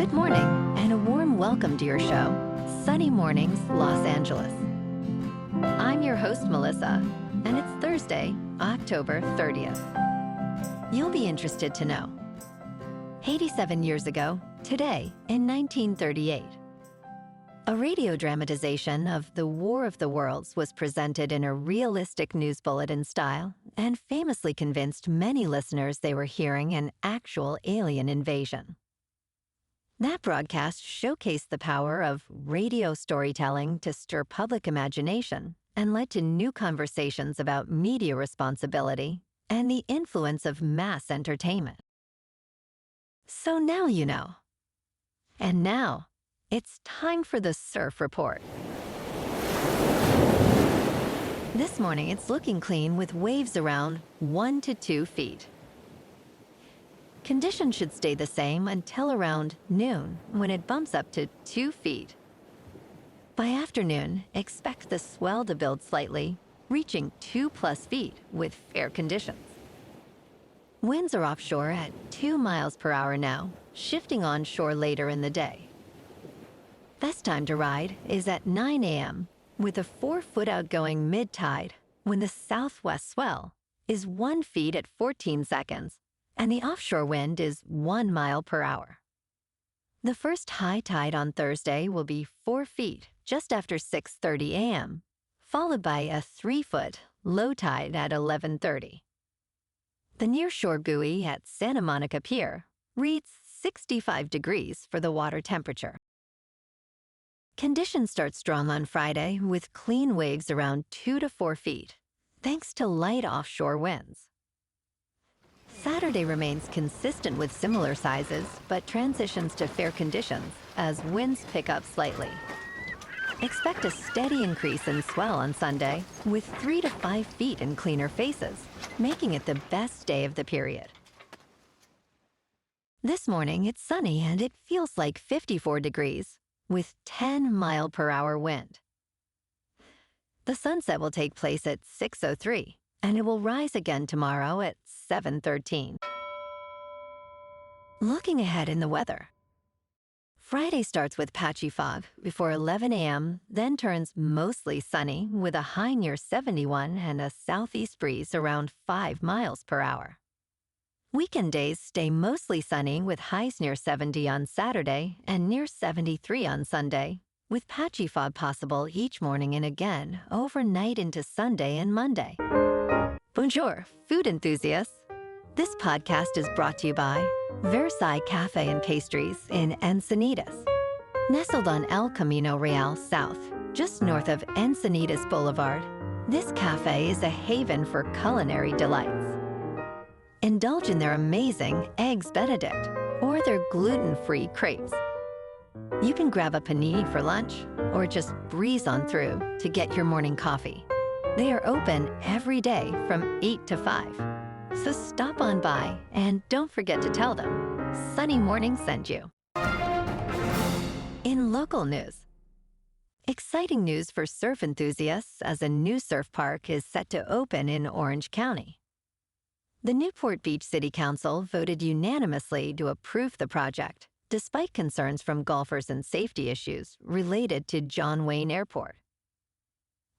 Good morning, and a warm welcome to your show, Sunny Mornings, Los Angeles. I'm your host, Melissa, and it's Thursday, October 30th. You'll be interested to know. 87 years ago, today, in 1938, a radio dramatization of The War of the Worlds was presented in a realistic news bulletin style and famously convinced many listeners they were hearing an actual alien invasion. That broadcast showcased the power of radio storytelling to stir public imagination and led to new conversations about media responsibility and the influence of mass entertainment. So now you know. And now, it's time for the Surf Report. This morning, it's looking clean with waves around 1 to 2 feet. Conditions should stay the same until around noon, when it bumps up to 2 feet. By afternoon, expect the swell to build slightly, reaching 2+ feet with fair conditions. Winds are offshore at 2 miles per hour now, shifting onshore later in the day. Best time to ride is at 9 a.m. with a 4-foot outgoing mid-tide when the southwest swell is 1 foot at 14 seconds and the offshore wind is 1 mile per hour. The first high tide on Thursday will be 4 feet just after 6:30 a.m., followed by a 3-foot low tide at 11:30. The nearshore buoy at Santa Monica Pier reads 65 degrees for the water temperature. Conditions start strong on Friday with clean waves around 2 to 4 feet, thanks to light offshore winds. Saturday remains consistent with similar sizes, but transitions to fair conditions as winds pick up slightly. Expect a steady increase in swell on Sunday with 3 to 5 feet in cleaner faces, making it the best day of the period. This morning, it's sunny and it feels like 54 degrees with 10-mile-per-hour wind. The sunset will take place at 6:03, and it will rise again tomorrow at 7:13. Looking ahead in the weather. Friday starts with patchy fog before 11 a.m., then turns mostly sunny with a high near 71 and a southeast breeze around 5 miles per hour. Weekend days stay mostly sunny with highs near 70 on Saturday and near 73 on Sunday, with patchy fog possible each morning and again overnight into Sunday and Monday. Bonjour, food enthusiasts. This podcast is brought to you by Versailles Cafe and Pastries in Encinitas. Nestled on El Camino Real South, just north of Encinitas Boulevard, this cafe is a haven for culinary delights. Indulge in their amazing Eggs Benedict or their gluten-free crepes. You can grab a panini for lunch or just breeze on through to get your morning coffee. They are open every day from 8 to 5. So stop on by and don't forget to tell them Sunny Morning sent you. In local news, exciting news for surf enthusiasts as a new surf park is set to open in Orange County. The Newport Beach City Council voted unanimously to approve the project, despite concerns from golfers and safety issues related to John Wayne Airport.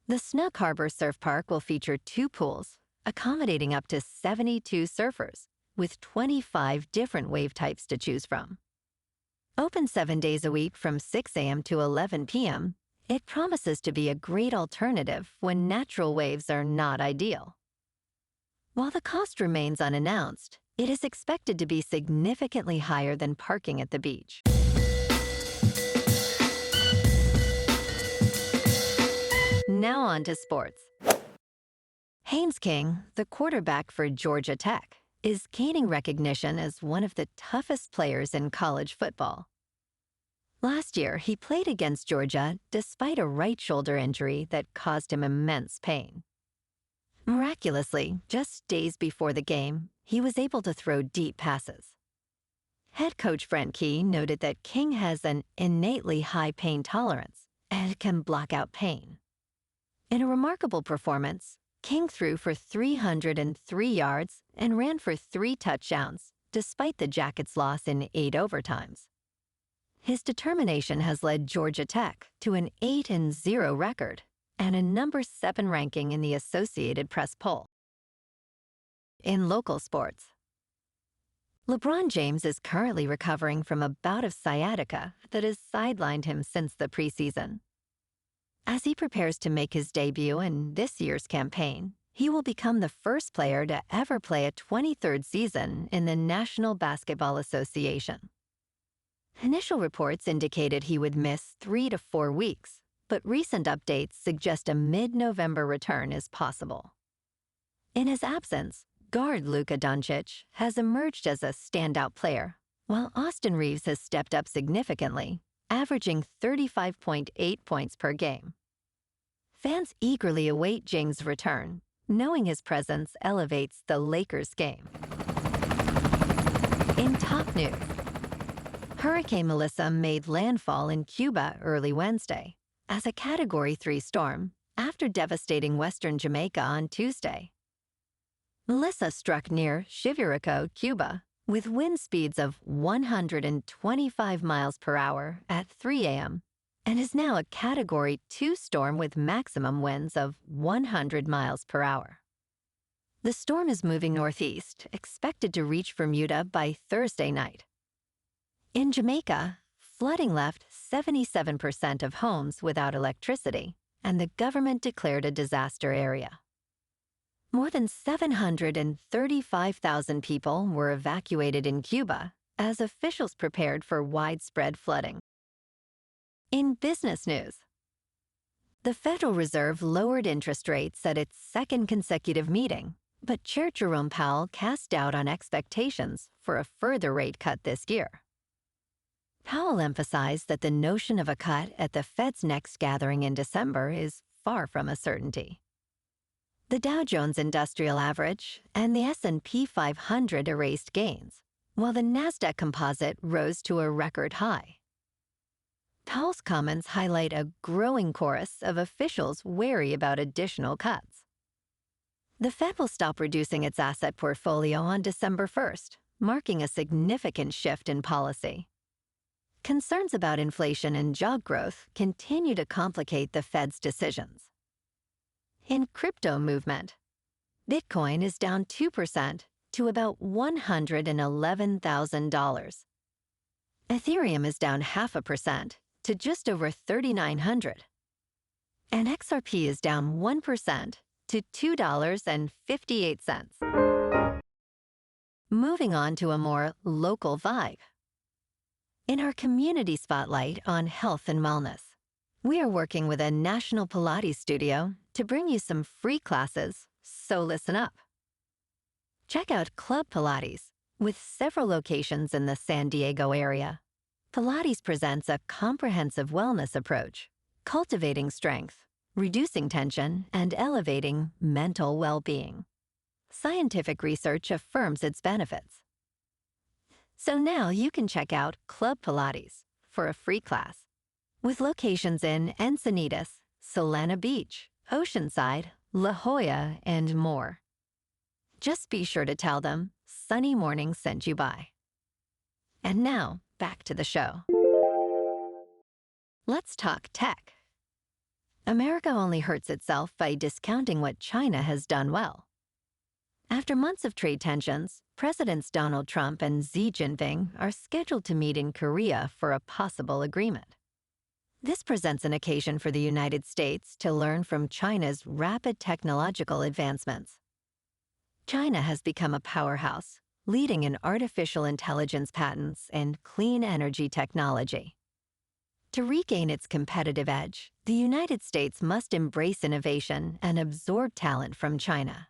The Snug Harbor Surf Park will feature 2 pools, accommodating up to 72 surfers, with 25 different wave types to choose from. Open 7 days a week from 6 a.m. to 11 p.m., it promises to be a great alternative when natural waves are not ideal. While the cost remains unannounced, it is expected to be significantly higher than parking at the beach. Now on to sports. Haynes King, the quarterback for Georgia Tech, is gaining recognition as one of the toughest players in college football. Last year, he played against Georgia despite a right shoulder injury that caused him immense pain. Miraculously, just days before the game, he was able to throw deep passes. Head coach Brent Key noted that King has an innately high pain tolerance and can block out pain. In a remarkable performance, King threw for 303 yards and ran for 3 touchdowns, despite the Jackets' loss in 8 overtimes. His determination has led Georgia Tech to an 8-0 record and a number 7 ranking in the Associated Press poll. In local sports, LeBron James is currently recovering from a bout of sciatica that has sidelined him since the preseason. As he prepares to make his debut in this year's campaign, he will become the first player to ever play a 23rd season in the National Basketball Association. Initial reports indicated he would miss 3 to 4 weeks, but recent updates suggest a mid-November return is possible. In his absence, guard Luka Doncic has emerged as a standout player, while Austin Reeves has stepped up significantly, averaging 35.8 points per game. Fans eagerly await James' return, knowing his presence elevates the Lakers' game. In top news, Hurricane Melissa made landfall in Cuba early Wednesday as a Category 3 storm after devastating western Jamaica on Tuesday. Melissa struck near Chivirico, Cuba, with wind speeds of 125 miles per hour at 3 a.m., and is now a Category 2 storm with maximum winds of 100 miles per hour. The storm is moving northeast, expected to reach Bermuda by Thursday night. In Jamaica, flooding left 77% of homes without electricity, and the government declared a disaster area. More than 735,000 people were evacuated in Cuba as officials prepared for widespread flooding. In business news, the Federal Reserve lowered interest rates at its second consecutive meeting, but Chair Jerome Powell cast doubt on expectations for a further rate cut this year. Powell emphasized that the notion of a cut at the Fed's next gathering in December is far from a certainty. The Dow Jones Industrial Average and the S&P 500 erased gains, while the Nasdaq Composite rose to a record high. Powell's comments highlight a growing chorus of officials wary about additional cuts. The Fed will stop reducing its asset portfolio on December 1st, marking a significant shift in policy. Concerns about inflation and job growth continue to complicate the Fed's decisions. In crypto movement, Bitcoin is down 2% to about $111,000. Ethereum is down 0.5% to just over 3,900. And XRP is down 1% to $2.58. Moving on to a more local vibe. In our community spotlight on health and wellness, we are working with a national Pilates studio to bring you some free classes, so listen up. Check out Club Pilates, with several locations in the San Diego area. Pilates presents a comprehensive wellness approach, cultivating strength, reducing tension, and elevating mental well-being. Scientific research affirms its benefits. So now you can check out Club Pilates for a free class, with locations in Encinitas, Solana Beach, Oceanside, La Jolla, and more. Just be sure to tell them Sunny Morning sent you by. And now, back to the show. Let's talk tech. America only hurts itself by discounting what China has done well. After months of trade tensions, Presidents Donald Trump and Xi Jinping are scheduled to meet in Korea for a possible agreement. This presents an occasion for the United States to learn from China's rapid technological advancements. China has become a powerhouse, leading in artificial intelligence patents and clean energy technology. To regain its competitive edge, the United States must embrace innovation and absorb talent from China.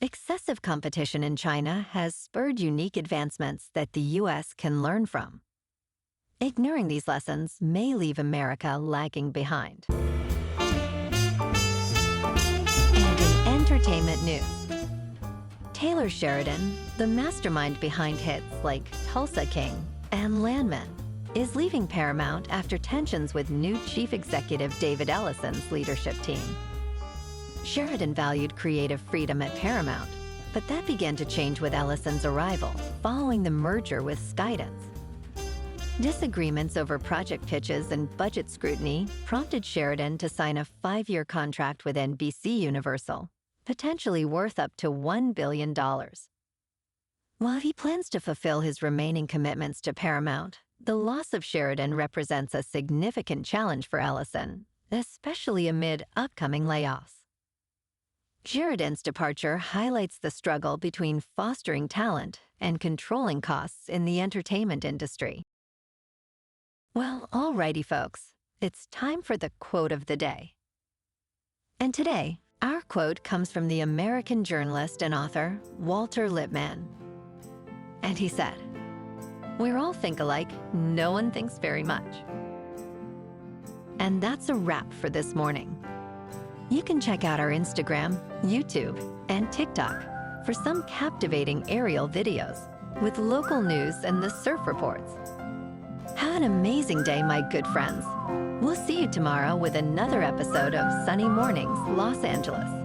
Excessive competition in China has spurred unique advancements that the U.S. can learn from. Ignoring these lessons may leave America lagging behind. And in entertainment news, Taylor Sheridan, the mastermind behind hits like Tulsa King and Landman, is leaving Paramount after tensions with new chief executive David Ellison's leadership team. Sheridan valued creative freedom at Paramount, but that began to change with Ellison's arrival following the merger with Skydance. Disagreements over project pitches and budget scrutiny prompted Sheridan to sign a 5-year contract with NBCUniversal, potentially worth up to $1 billion. While he plans to fulfill his remaining commitments to Paramount, the loss of Sheridan represents a significant challenge for Ellison, especially amid upcoming layoffs. Sheridan's departure highlights the struggle between fostering talent and controlling costs in the entertainment industry. Well, alrighty, folks, it's time for the quote of the day. And today, our quote comes from the American journalist and author Walter Lippmann. And he said, "We're all think alike, no one thinks very much." And that's a wrap for this morning. You can check out our Instagram, YouTube, and TikTok for some captivating aerial videos with local news and the surf reports. Have an amazing day, my good friends. We'll see you tomorrow with another episode of Sunny Mornings, Los Angeles.